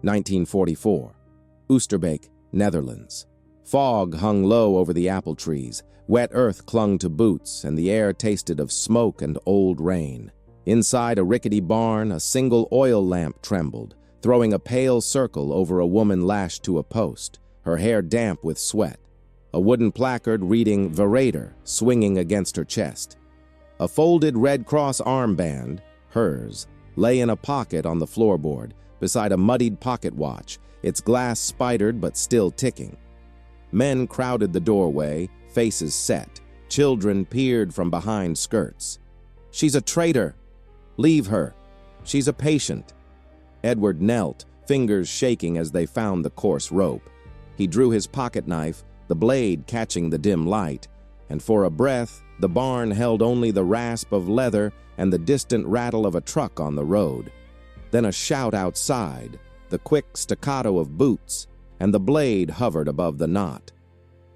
1944. Oosterbeek, Netherlands. Fog hung low over the apple trees, wet earth clung to boots, and the air tasted of smoke and old rain. Inside a rickety barn, a single oil lamp trembled, throwing a pale circle over a woman lashed to a post, her hair damp with sweat. A wooden placard reading "Traitor" swinging against her chest. A folded Red Cross armband, hers, lay in a pocket on the floorboard, beside a muddied pocket watch, its glass spidered but still ticking. Men crowded the doorway, faces set. Children peered from behind skirts. "She's a traitor! Leave her! She's a patient!" Edward knelt, fingers shaking as they found the coarse rope. He drew his pocket knife, the blade catching the dim light, and for a breath, the barn held only the rasp of leather and the distant rattle of a truck on the road. Then a shout outside, the quick staccato of boots, and the blade hovered above the knot.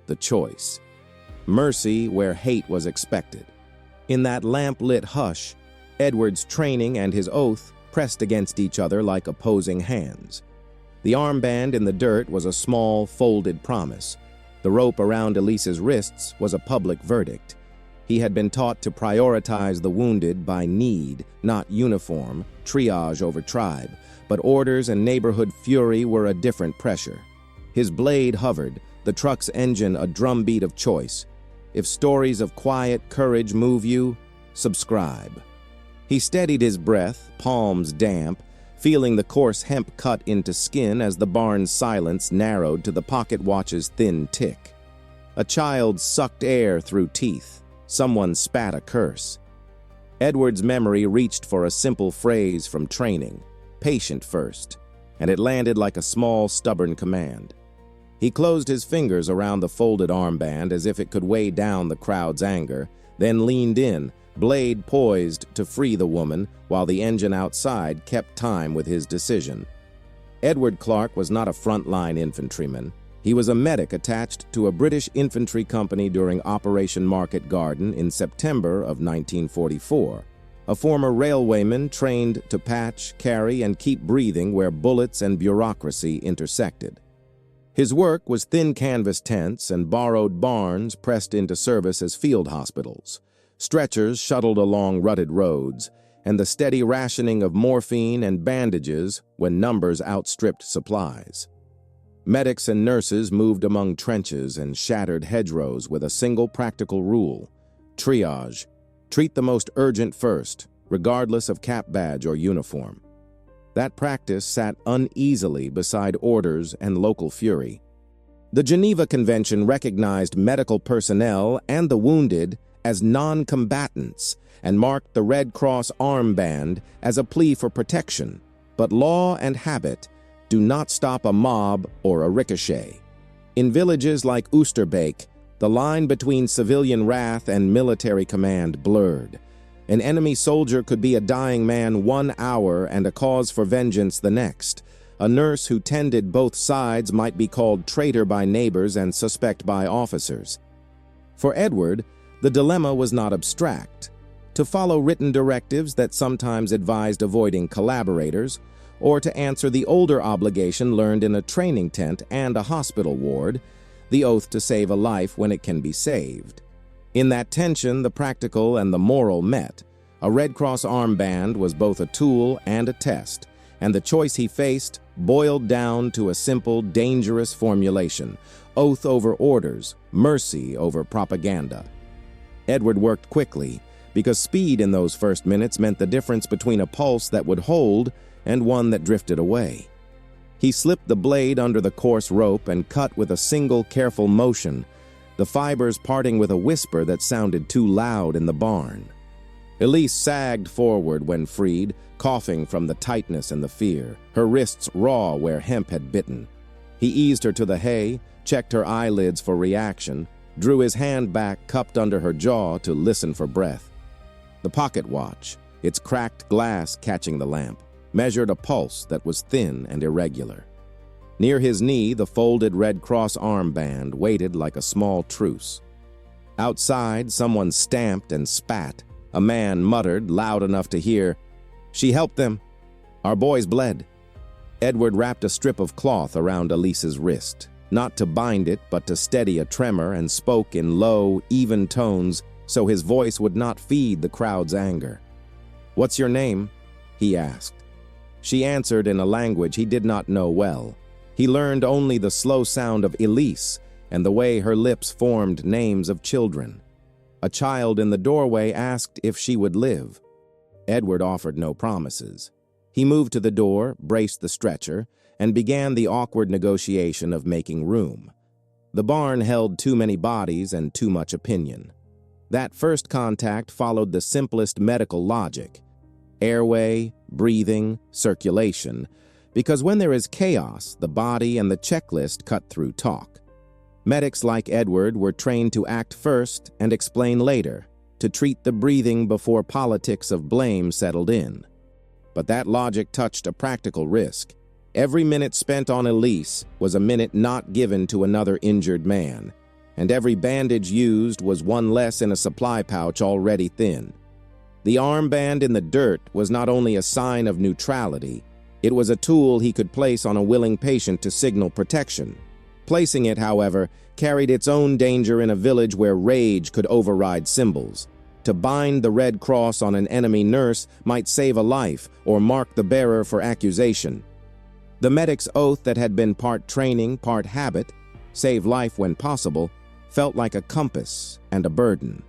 The choice. Mercy where hate was expected. In that lamp-lit hush, Edward's training and his oath pressed against each other like opposing hands. The armband in the dirt was a small, folded promise. The rope around Elise's wrists was a public verdict. He had been taught to prioritize the wounded by need, not uniform, triage over tribe, but orders and neighborhood fury were a different pressure. His blade hovered, the truck's engine a drumbeat of choice. If stories of quiet courage move you, subscribe. He steadied his breath, palms damp, feeling the coarse hemp cut into skin as the barn's silence narrowed to the pocket watch's thin tick. A child sucked air through teeth. Someone spat a curse. Edward's memory reached for a simple phrase from training, "Patient first," and it landed like a small, stubborn command. He closed his fingers around the folded armband as if it could weigh down the crowd's anger, then leaned in, blade poised to free the woman, while the engine outside kept time with his decision. Edward Clark was not a frontline infantryman. He was a medic attached to a British infantry company during Operation Market Garden in September of 1944, a former railwayman trained to patch, carry, and keep breathing where bullets and bureaucracy intersected. His work was thin canvas tents and borrowed barns pressed into service as field hospitals, stretchers shuttled along rutted roads, and the steady rationing of morphine and bandages when numbers outstripped supplies. Medics and nurses moved among trenches and shattered hedgerows with a single practical rule: triage. Treat the most urgent first, regardless of cap badge or uniform. That practice sat uneasily beside orders and local fury. The Geneva Convention recognized medical personnel and the wounded as non-combatants and marked the Red Cross armband as a plea for protection, but law and habit do not stop a mob or a ricochet. In villages like Oosterbeek, the line between civilian wrath and military command blurred. An enemy soldier could be a dying man 1 hour and a cause for vengeance the next. A nurse who tended both sides might be called traitor by neighbors and suspect by officers. For Edward, the dilemma was not abstract. To follow written directives that sometimes advised avoiding collaborators, or to answer the older obligation learned in a training tent and a hospital ward, the oath to save a life when it can be saved. In that tension, the practical and the moral met. A Red Cross armband was both a tool and a test, and the choice he faced boiled down to a simple, dangerous formulation: oath over orders, mercy over propaganda. Edward worked quickly, because speed in those first minutes meant the difference between a pulse that would hold and one that drifted away. He slipped the blade under the coarse rope and cut with a single careful motion, the fibers parting with a whisper that sounded too loud in the barn. Elise sagged forward when freed, coughing from the tightness and the fear, her wrists raw where hemp had bitten. He eased her to the hay, checked her eyelids for reaction, drew his hand back cupped under her jaw to listen for breath. The pocket watch, its cracked glass catching the lamp, measured a pulse that was thin and irregular. Near his knee, the folded Red Cross armband waited like a small truce. Outside, someone stamped and spat. A man muttered, loud enough to hear, "She helped them. Our boys bled." Edward wrapped a strip of cloth around Elise's wrist, not to bind it, but to steady a tremor, and spoke in low, even tones so his voice would not feed the crowd's anger. "What's your name?" he asked. She answered in a language he did not know well. He learned only the slow sound of Elise and the way her lips formed names of children. A child in the doorway asked if she would live. Edward offered no promises. He moved to the door, braced the stretcher, and began the awkward negotiation of making room. The barn held too many bodies and too much opinion. That first contact followed the simplest medical logic: airway, breathing, circulation, because when there is chaos, the body and the checklist cut through talk. Medics like Edward were trained to act first and explain later, to treat the breathing before politics of blame settled in. But that logic touched a practical risk. Every minute spent on Elise was a minute not given to another injured man, and every bandage used was one less in a supply pouch already thin. The armband in the dirt was not only a sign of neutrality, it was a tool he could place on a willing patient to signal protection. Placing it, however, carried its own danger in a village where rage could override symbols. To bind the Red Cross on an enemy nurse might save a life or mark the bearer for accusation. The medic's oath that had been part training, part habit, save life when possible, felt like a compass and a burden.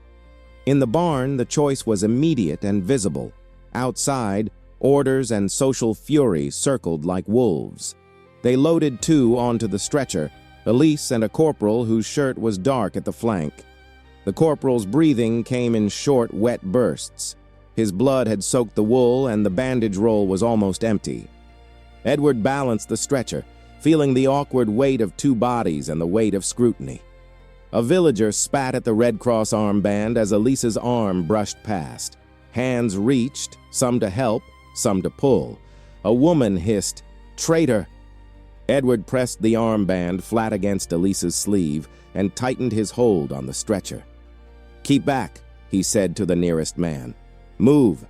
In the barn, the choice was immediate and visible. Outside, orders and social fury circled like wolves. They loaded two onto the stretcher, Elise and a corporal whose shirt was dark at the flank. The corporal's breathing came in short, wet bursts. His blood had soaked the wool and the bandage roll was almost empty. Edward balanced the stretcher, feeling the awkward weight of two bodies and the weight of scrutiny. A villager spat at the Red Cross armband as Elise's arm brushed past. Hands reached, some to help, some to pull. A woman hissed, "Traitor!" Edward pressed the armband flat against Elise's sleeve and tightened his hold on the stretcher. "Keep back," he said to the nearest man. "Move."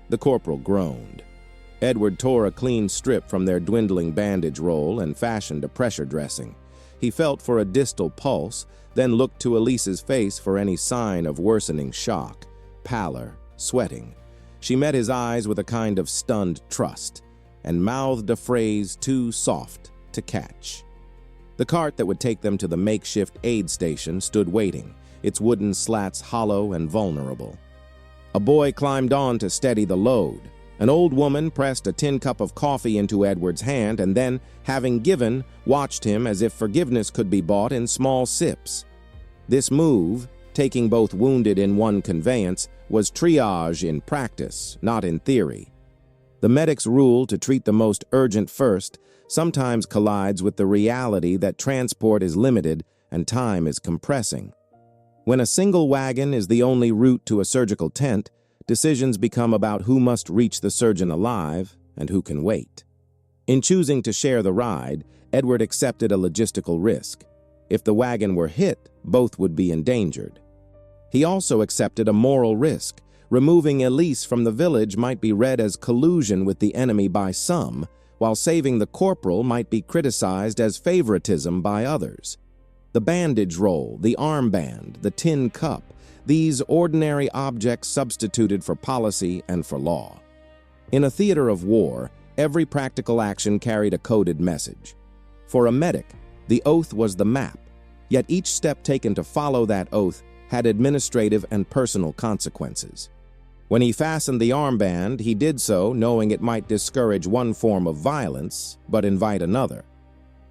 The corporal groaned. Edward tore a clean strip from their dwindling bandage roll and fashioned a pressure dressing. He felt for a distal pulse, then looked to Elise's face for any sign of worsening shock, pallor, sweating. She met his eyes with a kind of stunned trust, and mouthed a phrase too soft to catch. The cart that would take them to the makeshift aid station stood waiting, its wooden slats hollow and vulnerable. A boy climbed on to steady the load. An old woman pressed a tin cup of coffee into Edward's hand and then, having given, watched him as if forgiveness could be bought in small sips. This move, taking both wounded in one conveyance, was triage in practice, not in theory. The medic's rule to treat the most urgent first sometimes collides with the reality that transport is limited and time is compressing. When a single wagon is the only route to a surgical tent, decisions become about who must reach the surgeon alive and who can wait. In choosing to share the ride, Edward accepted a logistical risk. If the wagon were hit, both would be endangered. He also accepted a moral risk. Removing Elise from the village might be read as collusion with the enemy by some, while saving the corporal might be criticized as favoritism by others. The bandage roll, the armband, the tin cup, these ordinary objects substituted for policy and for law. In a theater of war, every practical action carried a coded message. For a medic, the oath was the map, yet each step taken to follow that oath had administrative and personal consequences. When he fastened the armband, he did so knowing it might discourage one form of violence, but invite another.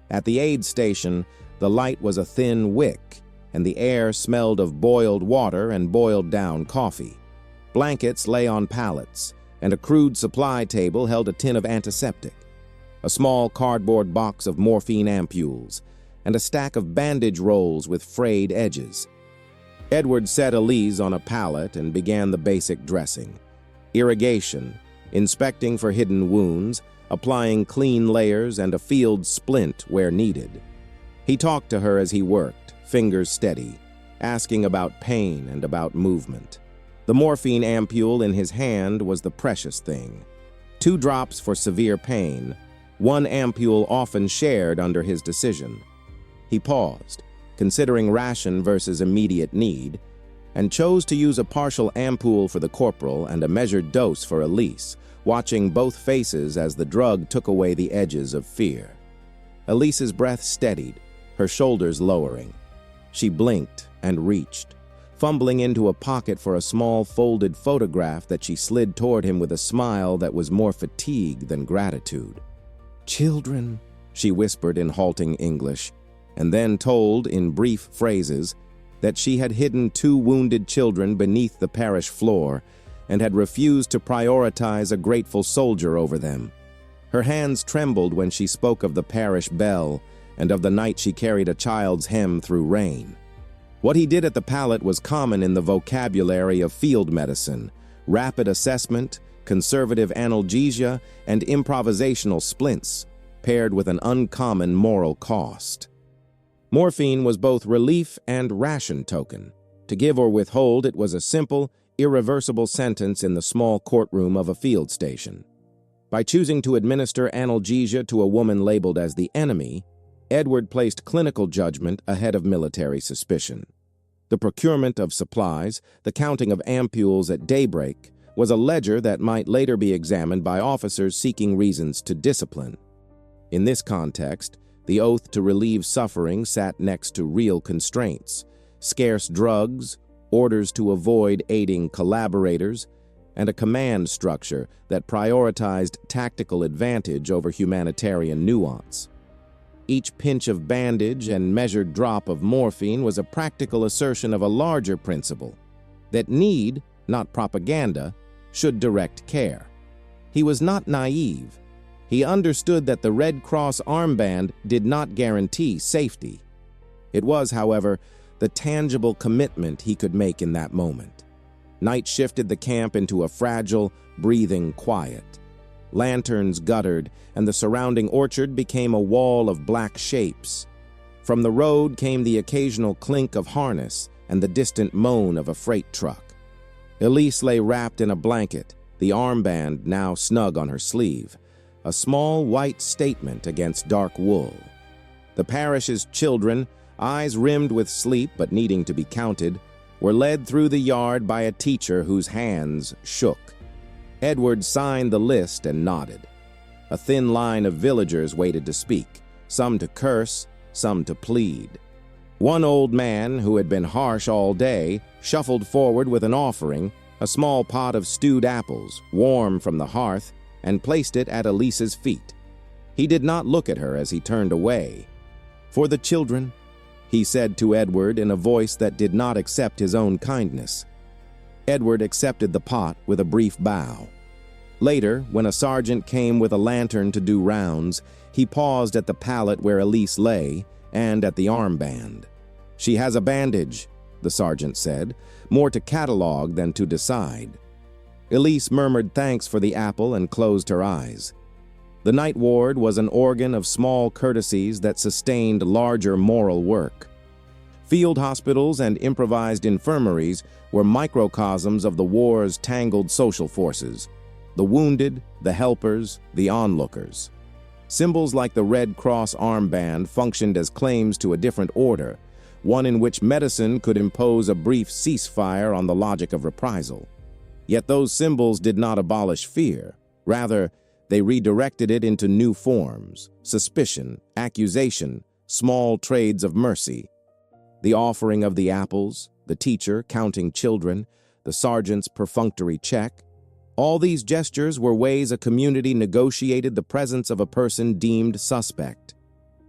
At the aid station, the light was a thin wick, and the air smelled of boiled water and boiled down coffee. Blankets lay on pallets, and a crude supply table held a tin of antiseptic, a small cardboard box of morphine ampules, and a stack of bandage rolls with frayed edges. Edward set Elise on a pallet and began the basic dressing. Irrigation, inspecting for hidden wounds, applying clean layers and a field splint where needed. He talked to her as he worked, fingers steady, asking about pain and about movement. The morphine ampule in his hand was the precious thing. 2 drops for severe pain, one ampule often shared under his decision. He paused, considering ration versus immediate need, and chose to use a partial ampule for the corporal and a measured dose for Elise, watching both faces as the drug took away the edges of fear. Elise's breath steadied, her shoulders lowering. She blinked and reached, fumbling into a pocket for a small folded photograph that she slid toward him with a smile that was more fatigue than gratitude. "Children," she whispered in halting English, and then told in brief phrases that she had hidden 2 wounded children beneath the parish floor and had refused to prioritize a grateful soldier over them. Her hands trembled when she spoke of the parish bell and of the night she carried a child's hem through rain. What he did at the pallet was common in the vocabulary of field medicine: rapid assessment, conservative analgesia, and improvisational splints, paired with an uncommon moral cost. Morphine was both relief and ration token. To give or withhold, it was a simple, irreversible sentence in the small courtroom of a field station. By choosing to administer analgesia to a woman labeled as the enemy, Edward placed clinical judgment ahead of military suspicion. The procurement of supplies, the counting of ampules at daybreak, was a ledger that might later be examined by officers seeking reasons to discipline. In this context, the oath to relieve suffering sat next to real constraints: scarce drugs, orders to avoid aiding collaborators, and a command structure that prioritized tactical advantage over humanitarian nuance. Each pinch of bandage and measured drop of morphine was a practical assertion of a larger principle: that need, not propaganda, should direct care. He was not naive. He understood that the Red Cross armband did not guarantee safety. It was, however, the tangible commitment he could make in that moment. Night shifted the camp into a fragile, breathing quiet. Lanterns guttered, and the surrounding orchard became a wall of black shapes. From the road came the occasional clink of harness and the distant moan of a freight truck. Elise lay wrapped in a blanket, the armband now snug on her sleeve, a small white statement against dark wool. The parish's children, eyes rimmed with sleep but needing to be counted, were led through the yard by a teacher whose hands shook. Edward signed the list and nodded. A thin line of villagers waited to speak, some to curse, some to plead. One old man, who had been harsh all day, shuffled forward with an offering, a small pot of stewed apples, warm from the hearth, and placed it at Elise's feet. He did not look at her as he turned away. "For the children," he said to Edward in a voice that did not accept his own kindness. Edward accepted the pot with a brief bow. Later, when a sergeant came with a lantern to do rounds, he paused at the pallet where Elise lay and at the armband. "She has a bandage," the sergeant said, more to catalog than to decide. Elise murmured thanks for the apple and closed her eyes. The night ward was an organ of small courtesies that sustained larger moral work. Field hospitals and improvised infirmaries were microcosms of the war's tangled social forces: the wounded, the helpers, the onlookers. Symbols like the Red Cross armband functioned as claims to a different order, one in which medicine could impose a brief ceasefire on the logic of reprisal. Yet those symbols did not abolish fear. Rather, they redirected it into new forms: suspicion, accusation, small trades of mercy. The offering of the apples, the teacher counting children, the sergeant's perfunctory check. All these gestures were ways a community negotiated the presence of a person deemed suspect.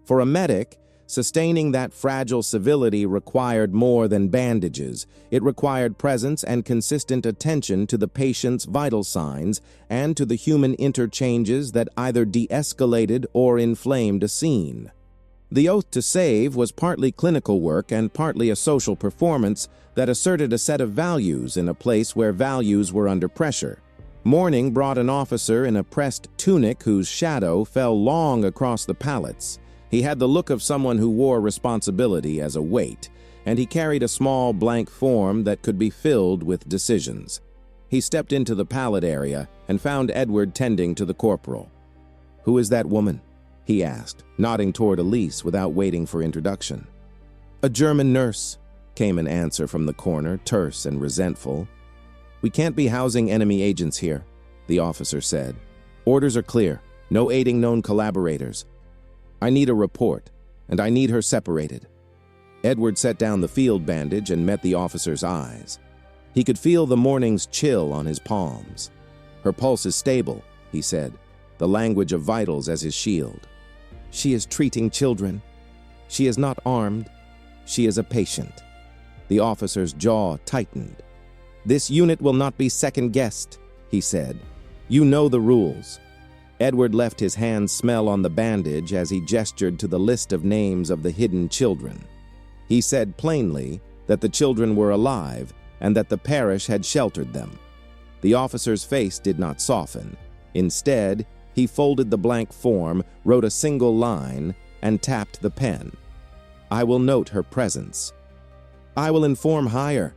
For a medic, sustaining that fragile civility required more than bandages. It required presence and consistent attention to the patient's vital signs and to the human interchanges that either de-escalated or inflamed a scene. The oath to save was partly clinical work and partly a social performance that asserted a set of values in a place where values were under pressure. Morning brought an officer in a pressed tunic whose shadow fell long across the pallets. He had the look of someone who wore responsibility as a weight, and he carried a small blank form that could be filled with decisions. He stepped into the pallet area and found Edward tending to the corporal. "Who is that woman?" he asked, nodding toward Elise without waiting for introduction. "A German nurse," came an answer from the corner, terse and resentful. "We can't be housing enemy agents here," the officer said. "Orders are clear. No aiding known collaborators. I need a report, and I need her separated." Edward set down the field bandage and met the officer's eyes. He could feel the morning's chill on his palms. "Her pulse is stable," he said, the language of vitals as his shield. "She is treating children. She is not armed. She is a patient." The officer's jaw tightened. "This unit will not be second-guessed," he said. "You know the rules." Edward left his hand smell on the bandage as he gestured to the list of names of the hidden children. He said plainly that the children were alive and that the parish had sheltered them. The officer's face did not soften. Instead, he folded the blank form, wrote a single line, and tapped the pen. "I will note her presence. I will inform higher."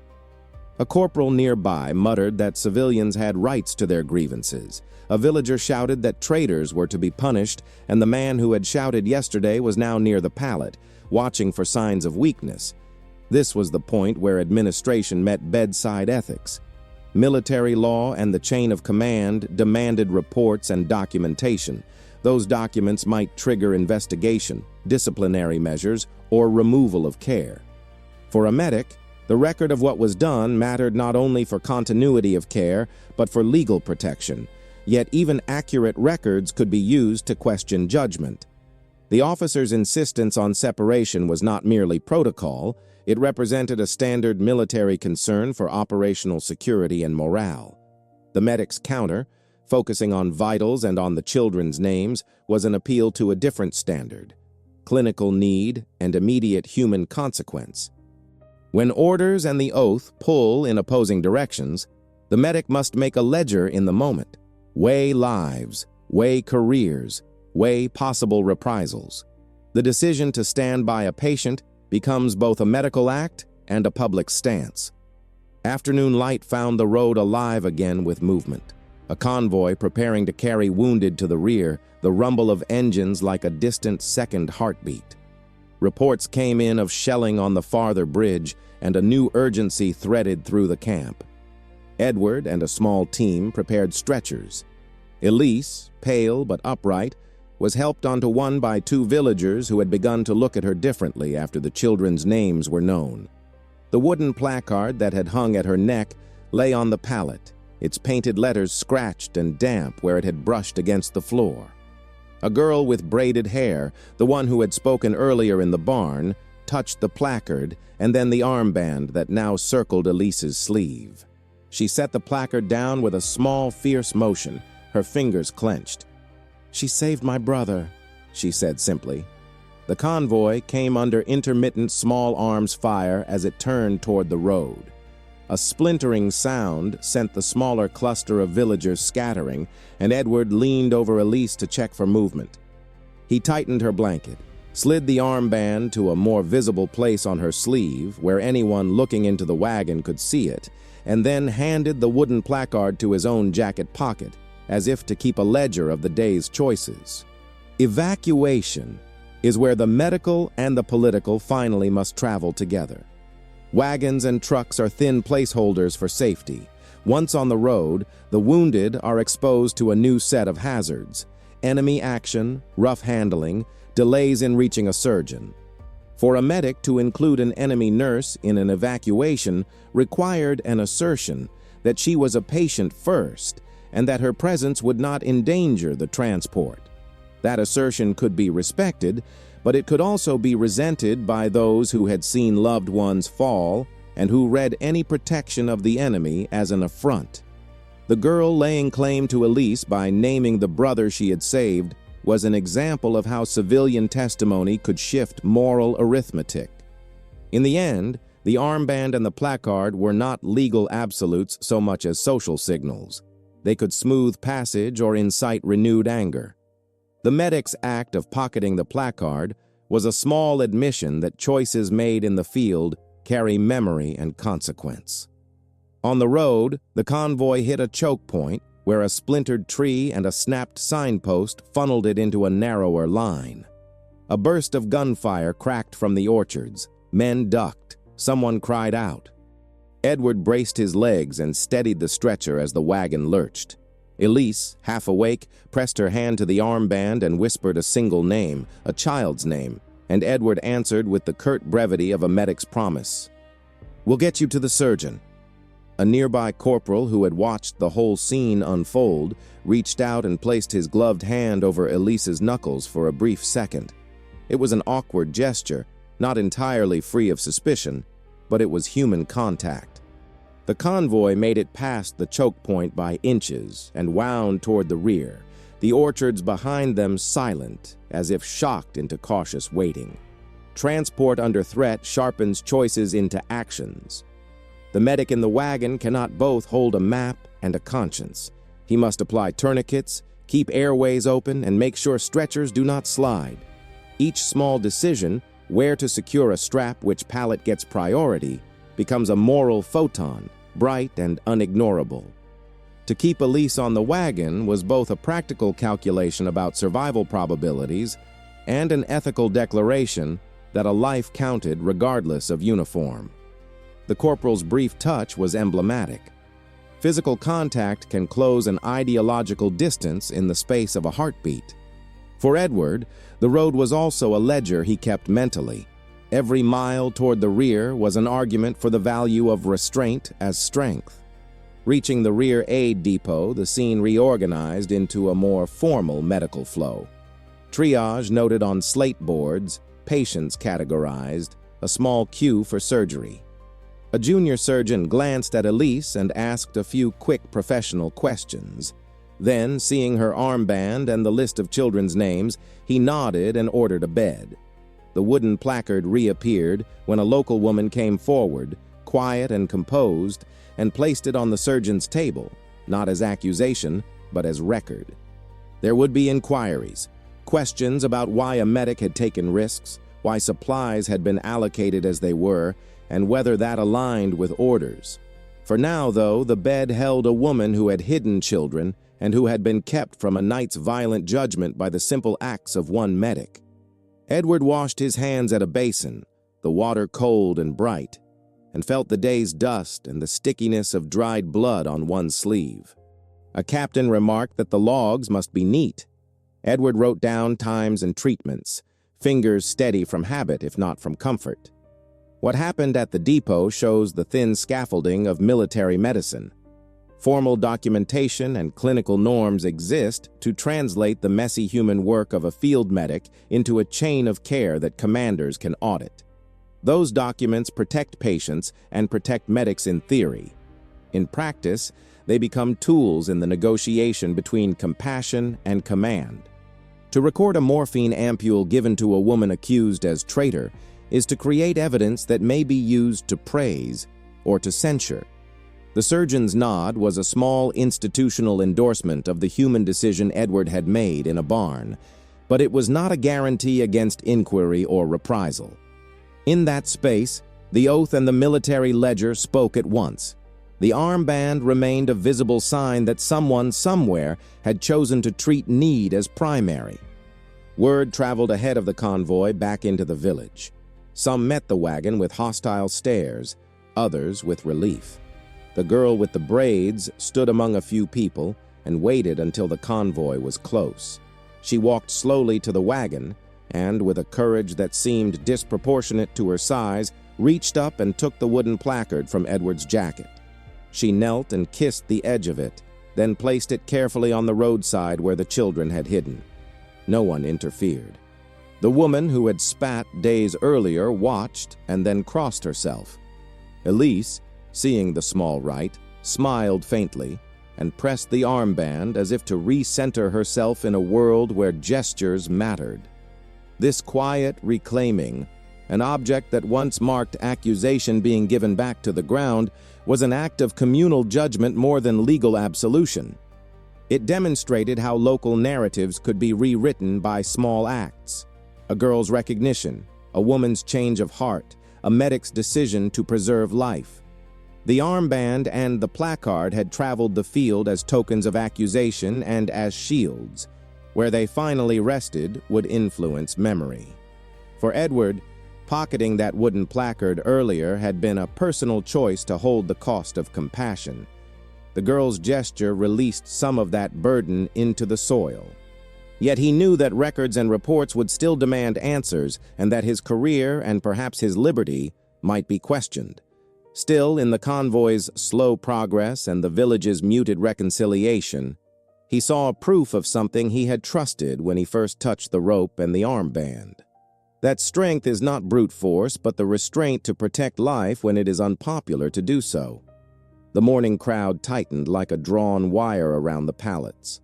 A corporal nearby muttered that civilians had rights to their grievances. A villager shouted that traitors were to be punished, and the man who had shouted yesterday was now near the pallet, watching for signs of weakness. This was the point where administration met bedside ethics. Military law and the chain of command demanded reports and documentation. Those documents might trigger investigation, disciplinary measures, or removal of care. For a medic, the record of what was done mattered not only for continuity of care, but for legal protection. Yet even accurate records could be used to question judgment. The officer's insistence on separation was not merely protocol, it represented a standard military concern for operational security and morale. The medic's counter, focusing on vitals and on the children's names, was an appeal to a different standard: clinical need and immediate human consequence. When orders and the oath pull in opposing directions, the medic must make a ledger in the moment, weigh lives, weigh careers, weigh possible reprisals. The decision to stand by a patient becomes both a medical act and a public stance. Afternoon light found the road alive again with movement. A convoy preparing to carry wounded to the rear, the rumble of engines like a distant second heartbeat. Reports came in of shelling on the farther bridge, and a new urgency threaded through the camp. Edward and a small team prepared stretchers. Elise, pale but upright, was helped onto one by two villagers who had begun to look at her differently after the children's names were known. The wooden placard that had hung at her neck lay on the pallet, its painted letters scratched and damp where it had brushed against the floor. A girl with braided hair, the one who had spoken earlier in the barn, touched the placard and then the armband that now circled Elise's sleeve. She set the placard down with a small, fierce motion, her fingers clenched. "She saved my brother," she said simply. The convoy came under intermittent small arms fire as it turned toward the road. A splintering sound sent the smaller cluster of villagers scattering, and Edward leaned over Elise to check for movement. He tightened her blanket, slid the armband to a more visible place on her sleeve where anyone looking into the wagon could see it, and then handed the wooden placard to his own jacket pocket, as if to keep a ledger of the day's choices. Evacuation is where the medical and the political finally must travel together. Wagons and trucks are thin placeholders for safety. Once on the road, the wounded are exposed to a new set of hazards: enemy action, rough handling, delays in reaching a surgeon. For a medic to include an enemy nurse in an evacuation required an assertion that she was a patient first and that her presence would not endanger the transport. That assertion could be respected, but it could also be resented by those who had seen loved ones fall and who read any protection of the enemy as an affront. The girl laying claim to Elise by naming the brother she had saved was an example of how civilian testimony could shift moral arithmetic. In the end, the armband and the placard were not legal absolutes so much as social signals. They could smooth passage or incite renewed anger. The medic's act of pocketing the placard was a small admission that choices made in the field carry memory and consequence. On the road, the convoy hit a choke point where a splintered tree and a snapped signpost funneled it into a narrower line. A burst of gunfire cracked from the orchards. Men ducked. Someone cried out. Edward braced his legs and steadied the stretcher as the wagon lurched. Elise, half awake, pressed her hand to the armband and whispered a single name, a child's name, and Edward answered with the curt brevity of a medic's promise. "We'll get you to the surgeon." A nearby corporal who had watched the whole scene unfold reached out and placed his gloved hand over Elise's knuckles for a brief second. It was an awkward gesture, not entirely free of suspicion, but it was human contact. The convoy made it past the choke point by inches and wound toward the rear, the orchards behind them silent, as if shocked into cautious waiting. Transport under threat sharpens choices into actions. The medic in the wagon cannot both hold a map and a conscience. He must apply tourniquets, keep airways open, and make sure stretchers do not slide. Each small decision, where to secure a strap, which pallet gets priority, becomes a moral photon, bright and unignorable. To keep Elise on the wagon was both a practical calculation about survival probabilities and an ethical declaration that a life counted regardless of uniform. The corporal's brief touch was emblematic. Physical contact can close an ideological distance in the space of a heartbeat. For Edward, the road was also a ledger he kept mentally. Every mile toward the rear was an argument for the value of restraint as strength. Reaching the rear aid depot, the scene reorganized into a more formal medical flow. Triage noted on slate boards, patients categorized, a small queue for surgery. A junior surgeon glanced at Elise and asked a few quick professional questions. Then, seeing her armband and the list of children's names, he nodded and ordered a bed. The wooden placard reappeared when a local woman came forward, quiet and composed, and placed it on the surgeon's table, not as accusation, but as record. There would be inquiries, questions about why a medic had taken risks, why supplies had been allocated as they were, and whether that aligned with orders. For now, though, the bed held a woman who had hidden children and who had been kept from a night's violent judgment by the simple acts of one medic. Edward washed his hands at a basin, the water cold and bright, and felt the day's dust and the stickiness of dried blood on one sleeve. A captain remarked that the logs must be neat. Edward wrote down times and treatments, fingers steady from habit if not from comfort. What happened at the depot shows the thin scaffolding of military medicine. Formal documentation and clinical norms exist to translate the messy human work of a field medic into a chain of care that commanders can audit. Those documents protect patients and protect medics in theory. In practice, they become tools in the negotiation between compassion and command. To record a morphine ampule given to a woman accused as traitor is to create evidence that may be used to praise or to censure. The surgeon's nod was a small institutional endorsement of the human decision Edward had made in a barn, but it was not a guarantee against inquiry or reprisal. In that space, the oath and the military ledger spoke at once. The armband remained a visible sign that someone somewhere had chosen to treat need as primary. Word traveled ahead of the convoy back into the village. Some met the wagon with hostile stares, others with relief. The girl with the braids stood among a few people and waited until the convoy was close. She walked slowly to the wagon and, with a courage that seemed disproportionate to her size, reached up and took the wooden placard from Edward's jacket. She knelt and kissed the edge of it, then placed it carefully on the roadside where the children had hidden. No one interfered. The woman who had spat days earlier watched and then crossed herself. Elise, seeing the small rite, smiled faintly and pressed the armband as if to recenter herself in a world where gestures mattered. This quiet reclaiming, an object that once marked accusation being given back to the ground, was an act of communal judgment more than legal absolution. It demonstrated how local narratives could be rewritten by small acts. A girl's recognition, a woman's change of heart, a medic's decision to preserve life. The armband and the placard had traveled the field as tokens of accusation and as shields. Where they finally rested would influence memory. For Edward, pocketing that wooden placard earlier had been a personal choice to hold the cost of compassion. The girl's gesture released some of that burden into the soil. Yet he knew that records and reports would still demand answers, and that his career and perhaps his liberty might be questioned. Still, in the convoy's slow progress and the village's muted reconciliation, he saw a proof of something he had trusted when he first touched the rope and the armband. That strength is not brute force, but the restraint to protect life when it is unpopular to do so. The mourning crowd tightened like a drawn wire around the pallets.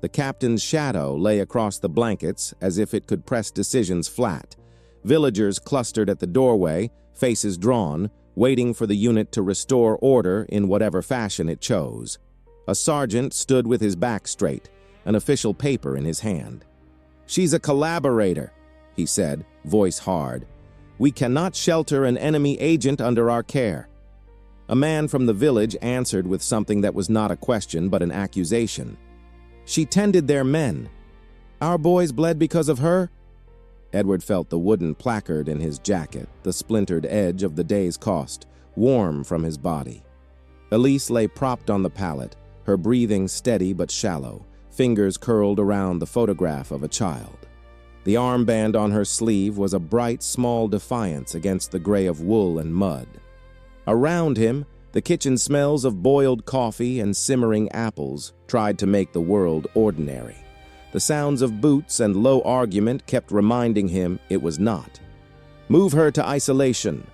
The captain's shadow lay across the blankets as if it could press decisions flat. Villagers clustered at the doorway, faces drawn, waiting for the unit to restore order in whatever fashion it chose. A sergeant stood with his back straight, an official paper in his hand. "She's a collaborator," he said, voice hard. "We cannot shelter an enemy agent under our care." A man from the village answered with something that was not a question but an accusation. "She tended their men. Our boys bled because of her?" Edward felt the wooden placard in his jacket, the splintered edge of the day's cost, warm from his body. Elise lay propped on the pallet, her breathing steady but shallow, fingers curled around the photograph of a child. The armband on her sleeve was a bright, small defiance against the gray of wool and mud. Around him, the kitchen smells of boiled coffee and simmering apples tried to make the world ordinary. The sounds of boots and low argument kept reminding him it was not. "Move her to isolation,"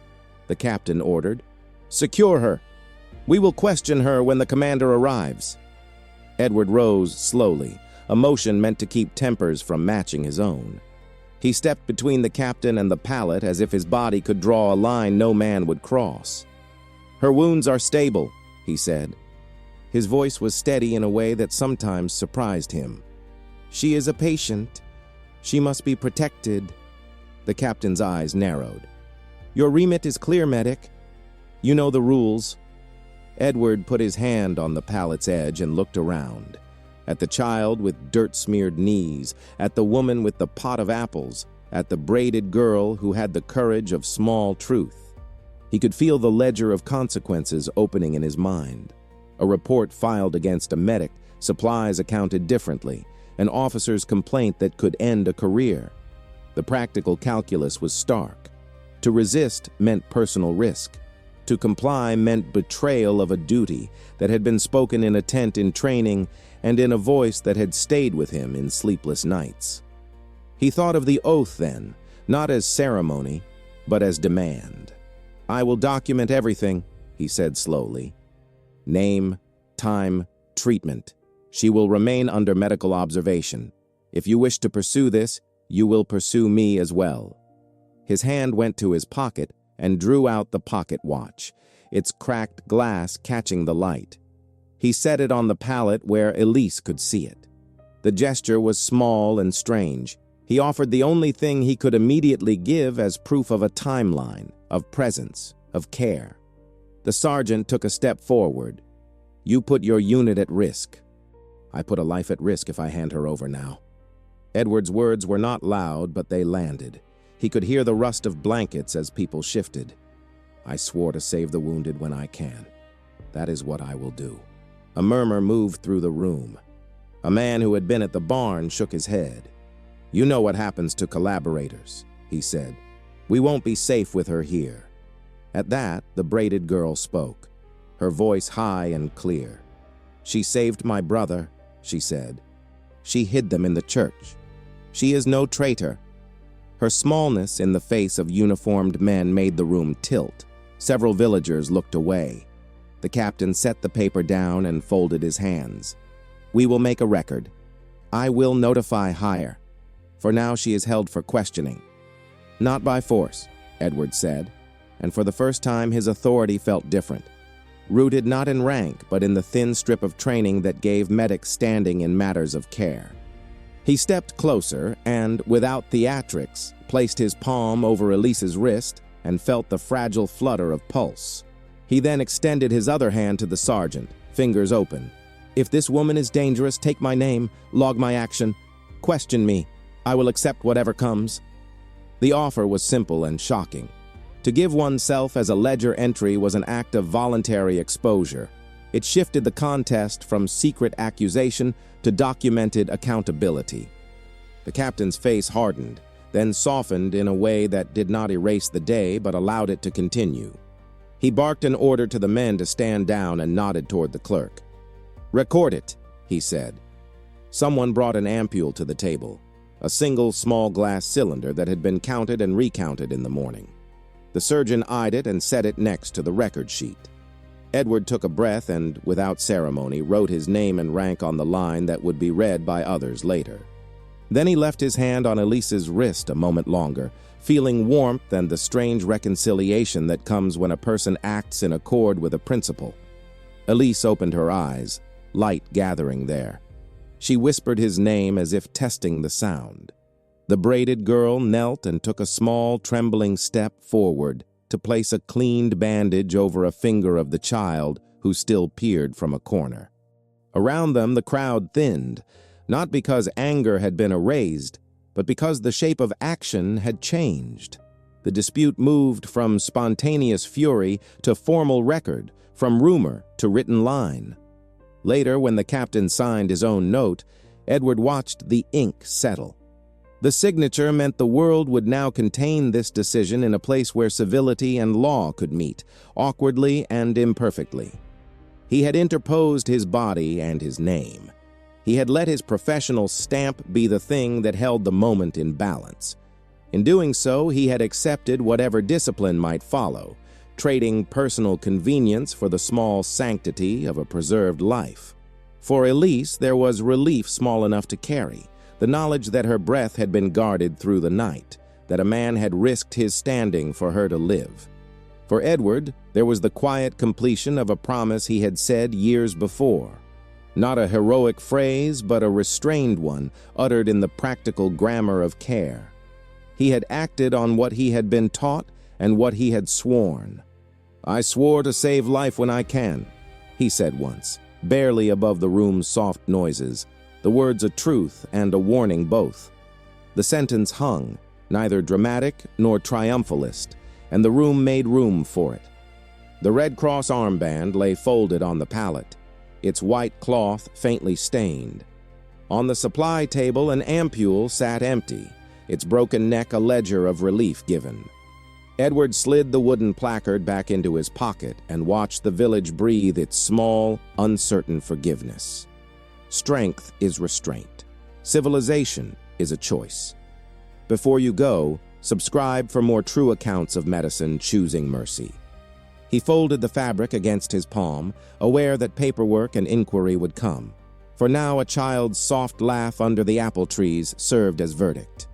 the captain ordered. "Secure her. We will question her when the commander arrives." Edward rose slowly, a motion meant to keep tempers from matching his own. He stepped between the captain and the pallet as if his body could draw a line no man would cross. "Her wounds are stable," he said. His voice was steady in a way that sometimes surprised him. "She is a patient. She must be protected." The captain's eyes narrowed. "Your remit is clear, medic. You know the rules." Edward put his hand on the pallet's edge and looked around. At the child with dirt-smeared knees, at the woman with the pot of apples, at the braided girl who had the courage of small truth. He could feel the ledger of consequences opening in his mind. A report filed against a medic, supplies accounted differently, an officer's complaint that could end a career. The practical calculus was stark. To resist meant personal risk. To comply meant betrayal of a duty that had been spoken in a tent in training and in a voice that had stayed with him in sleepless nights. He thought of the oath then, not as ceremony, but as demand. "I will document everything," he said slowly. "Name, time, treatment. She will remain under medical observation. If you wish to pursue this, you will pursue me as well." His hand went to his pocket and drew out the pocket watch, its cracked glass catching the light. He set it on the pallet where Elise could see it. The gesture was small and strange. He offered the only thing he could immediately give as proof of a timeline, of presence, of care. The sergeant took a step forward. "You put your unit at risk." "I put a life at risk if I hand her over now." Edward's words were not loud, but they landed. He could hear the rust of blankets as people shifted. "I swore to save the wounded when I can. That is what I will do." A murmur moved through the room. A man who had been at the barn shook his head. "You know what happens to collaborators," he said. "We won't be safe with her here." At that, the braided girl spoke, her voice high and clear. "She saved my brother," she said. "She hid them in the church. She is no traitor." Her smallness in the face of uniformed men made the room tilt. Several villagers looked away. The captain set the paper down and folded his hands. "We will make a record. I will notify higher. For now she is held for questioning." "Not by force," Edward said, and for the first time his authority felt different. Rooted not in rank, but in the thin strip of training that gave medics standing in matters of care. He stepped closer and, without theatrics, placed his palm over Elise's wrist and felt the fragile flutter of pulse. He then extended his other hand to the sergeant, fingers open. "If this woman is dangerous, take my name, log my action. Question me. I will accept whatever comes." The offer was simple and shocking. To give oneself as a ledger entry was an act of voluntary exposure. It shifted the contest from secret accusation to documented accountability. The captain's face hardened, then softened in a way that did not erase the day but allowed it to continue. He barked an order to the men to stand down and nodded toward the clerk. "Record it," he said. Someone brought an ampule to the table, a single small glass cylinder that had been counted and recounted in the morning. The surgeon eyed it and set it next to the record sheet. Edward took a breath and, without ceremony, wrote his name and rank on the line that would be read by others later. Then he left his hand on Elise's wrist a moment longer, feeling warmth and the strange reconciliation that comes when a person acts in accord with a principle. Elise opened her eyes, light gathering there. She whispered his name as if testing the sound. The braided girl knelt and took a small, trembling step forward to place a cleaned bandage over a finger of the child who still peered from a corner. Around them, the crowd thinned, not because anger had been erased, but because the shape of action had changed. The dispute moved from spontaneous fury to formal record, from rumor to written line. Later, when the captain signed his own note, Edward watched the ink settle. The signature meant the world would now contain this decision in a place where civility and law could meet, awkwardly and imperfectly. He had interposed his body and his name. He had let his professional stamp be the thing that held the moment in balance. In doing so, he had accepted whatever discipline might follow, trading personal convenience for the small sanctity of a preserved life. For Elise, there was relief small enough to carry, the knowledge that her breath had been guarded through the night, that a man had risked his standing for her to live. For Edward, there was the quiet completion of a promise he had said years before. Not a heroic phrase, but a restrained one, uttered in the practical grammar of care. He had acted on what he had been taught and what he had sworn. "I swore to save life when I can," he said once, barely above the room's soft noises, the words a truth and a warning both. The sentence hung, neither dramatic nor triumphalist, and the room made room for it. The Red Cross armband lay folded on the pallet, its white cloth faintly stained. On the supply table, an ampule sat empty, its broken neck a ledger of relief given. Edward slid the wooden placard back into his pocket and watched the village breathe its small, uncertain forgiveness. Strength is restraint. Civilization is a choice. Before you go, subscribe for more true accounts of medicine choosing mercy. He folded the fabric against his palm, aware that paperwork and inquiry would come. For now, a child's soft laugh under the apple trees served as verdict.